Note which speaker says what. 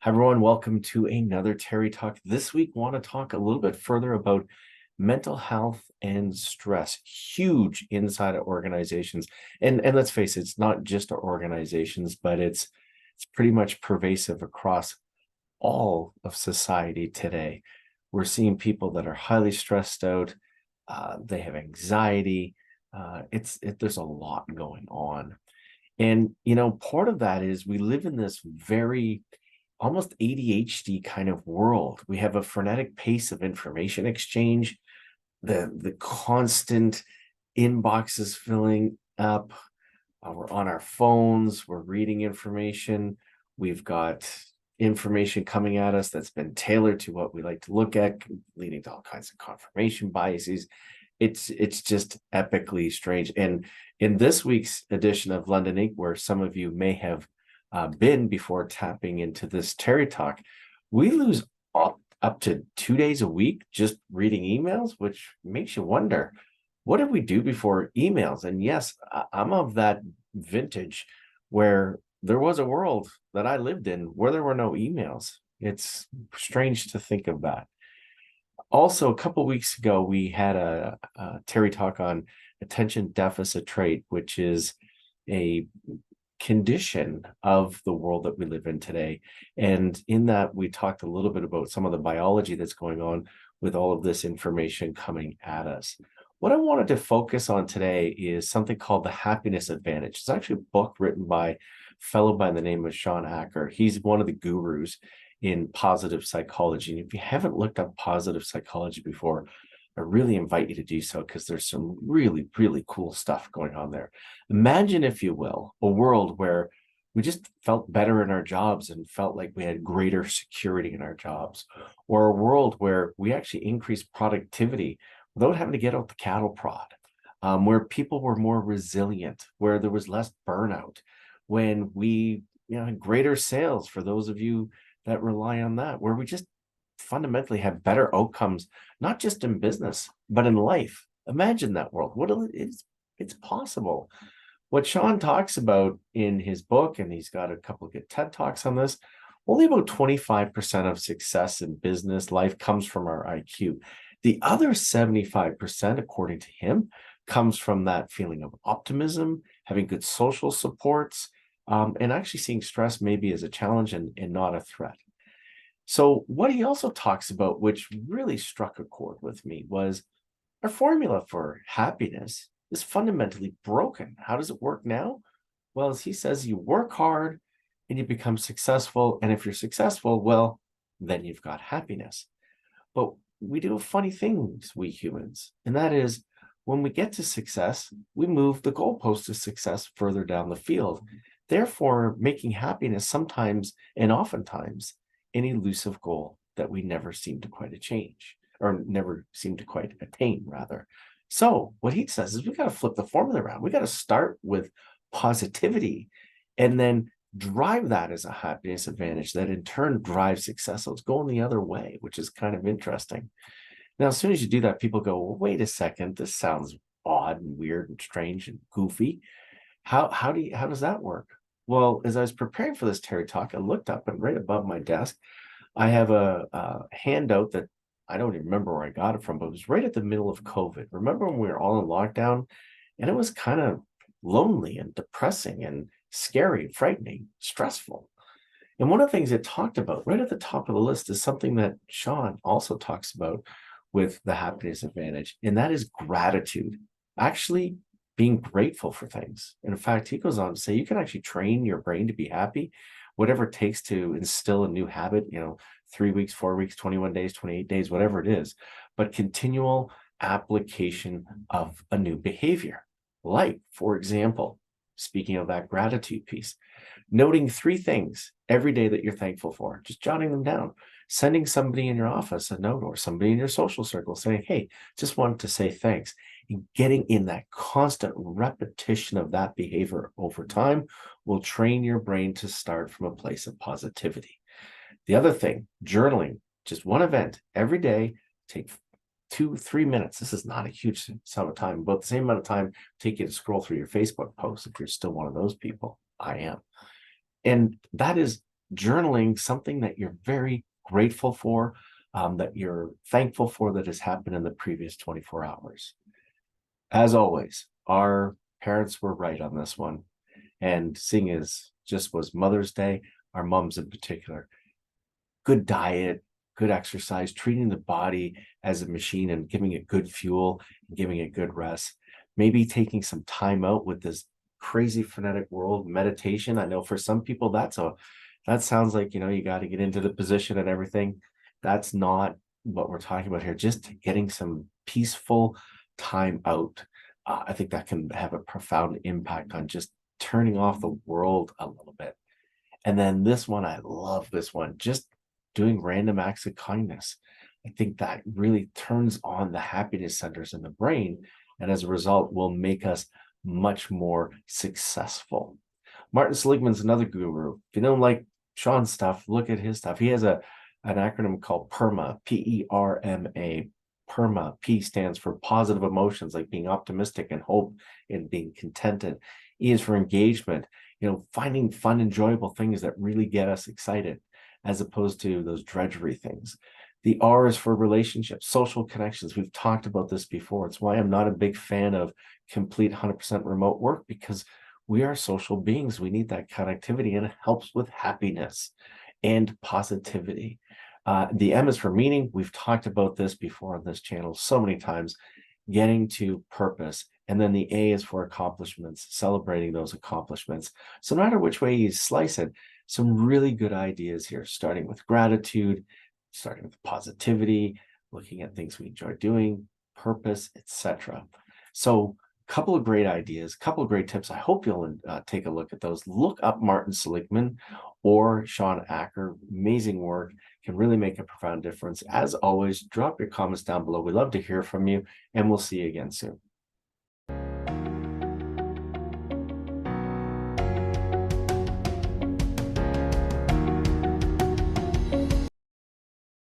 Speaker 1: Hi, everyone. Welcome to another Terry Talk. This week, want to talk a little bit further about mental health and stress, huge inside of organizations. And let's face it, it's not just our organizations, but it's pretty much pervasive across all of society today. We're seeing people that are highly stressed out. They have anxiety. There's a lot going on. And, part of that is we live in this very almost ADHD kind of world. We have a frenetic pace of information exchange, the constant inboxes filling up. We're on our phones, we're reading information. We've got information coming at us that's been tailored to what we like to look at, leading to all kinds of confirmation biases. It's just epically strange. And in this week's edition of London Inc., where some of you may have been before tapping into this Terry Talk, we lose up to 2 days a week just reading emails, which makes you wonder, what did we do before emails? And yes, I'm of that vintage where there was a world that I lived in where there were no emails. It's strange to think of that. Also, a couple weeks ago, we had a Terry Talk on attention deficit trait, which is a condition of the world that we live in today. And in that, we talked a little bit about some of the biology that's going on with all of this information coming at us. What I wanted to focus on today is something called the happiness advantage. It's actually a book written by a fellow by the name of Sean Acker. He's one of the gurus in positive psychology. And if you haven't looked up positive psychology before, I really invite you to do so, because there's some really, really cool stuff going on there. Imagine, if you will, a world where we just felt better in our jobs and felt like we had greater security in our jobs, or a world where we actually increased productivity without having to get out the cattle prod, where people were more resilient, where there was less burnout, when we had greater sales for those of you that rely on that, where we just fundamentally have better outcomes, not just in business, but in life. Imagine that world. It's possible. What Sean talks about in his book, and he's got a couple of good TED Talks on this, only about 25% of success in business life comes from our IQ. The other 75%, according to him, comes from that feeling of optimism, having good social supports, and actually seeing stress maybe as a challenge and not a threat. So what he also talks about, which really struck a chord with me, was our formula for happiness is fundamentally broken. How does it work now? Well, as he says, you work hard and you become successful. And if you're successful, well, then you've got happiness. But we do a funny things, we humans, and that is, when we get to success, we move the goalpost of success further down the field, therefore making happiness sometimes and oftentimes an elusive goal that we never seem to quite change, or never seem to quite attain, rather. So what he says is we got to flip the formula around. We got to start with positivity and then drive that as a happiness advantage that in turn drives success. So it's going the other way, which is kind of interesting. Now, as soon as you do that, people go, well, wait a second, this sounds odd and weird and strange and goofy. How does that work? Well, as I was preparing for this Terry Talk, I looked up, and right above my desk, I have a handout that I don't even remember where I got it from, but it was right at the middle of COVID. Remember when we were all in lockdown and it was kind of lonely and depressing and scary, frightening, stressful. And one of the things it talked about right at the top of the list is something that Sean also talks about with the happiness advantage, and that is gratitude. Actually being grateful for things. And in fact, he goes on to say you can actually train your brain to be happy, whatever it takes to instill a new habit, 3 weeks, 4 weeks, 21 days, 28 days, whatever it is, but continual application of a new behavior. Like, for example, speaking of that gratitude piece, noting 3 things every day that you're thankful for, just jotting them down, sending somebody in your office a note or somebody in your social circle saying, hey, just wanted to say thanks. And getting in that constant repetition of that behavior over time will train your brain to start from a place of positivity. The other thing, journaling, just one event every day, take 2, 3 minutes. This is not a huge sum of time, but the same amount of time take you to scroll through your Facebook posts if you're still one of those people. I am. And that is journaling something that you're very grateful for, that you're thankful for that has happened in the previous 24 hours. As always, our parents were right on this one. And seeing as just was Mother's Day, our moms in particular, good diet, good exercise, treating the body as a machine and giving it good fuel, and giving it good rest, maybe taking some time out with this crazy frenetic world, meditation. I know for some people that sounds like, you got to get into the position and everything. That's not what we're talking about here. Just getting some peaceful time out. I think that can have a profound impact on just turning off the world a little bit. And then this one, I love this one, just doing random acts of kindness. I think that really turns on the happiness centers in the brain, and as a result will make us much more successful. Martin Seligman's another guru. If you don't like Sean's stuff, look at his stuff. He has an acronym called PERMA, PERMA. PERMA, P stands for positive emotions, like being optimistic and hope and being contented. E is for engagement, finding fun, enjoyable things that really get us excited, as opposed to those drudgery things. The R is for relationships, social connections. We've talked about this before. It's why I'm not a big fan of complete 100% remote work, because we are social beings. We need that connectivity, and it helps with happiness and positivity. The M is for meaning. We've talked about this before on this channel so many times, getting to purpose. And then the A is for accomplishments, celebrating those accomplishments. So no matter which way you slice it, some really good ideas here, starting with gratitude, starting with positivity, looking at things we enjoy doing, purpose, etc. So a couple of great ideas, a couple of great tips. I hope you'll take a look at those. Look up Martin Seligman or Sean Acker. Amazing work, can really make a profound difference. As always, drop your comments down below. We love to hear from you, and we'll see you again soon.